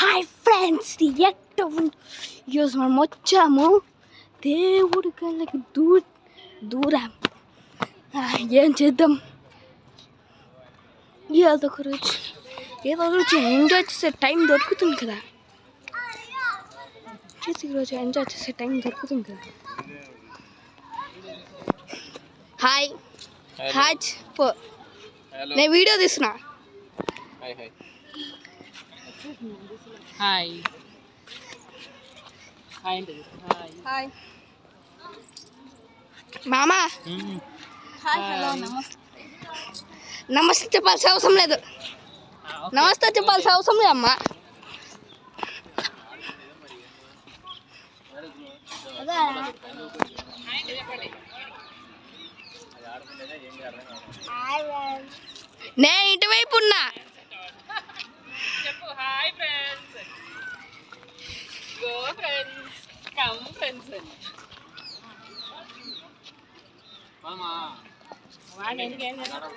Hi friends, ఈరోజు మనం వచ్చాము దేవుడి కళ్ళకి దూరం. ఏం చేద్దాం, ఏదో ఒక రోజు ఎంజాయ్ చేసే టైం దొరుకుతుంది కదా. ఈరోజు ఎంజాయ్ చేసే టైం దొరుకుతుంది కదా. హాయ్ హాయ్ నేను వీడియో తీస్తున్నా. హాయ్ హాయ్ మామా. హాయ్ హలో నమస్తే చెప్పాల్సిన అవసరం లేదు. నమస్తే చెప్పాల్సిన అవసరం లేదు అమ్మా. నేను ఇటువైపు ఉన్నా. చెప్పు hi friends, go friends, come friends. మామా వాడు ఎందుకు ఏం చేస్తాడు?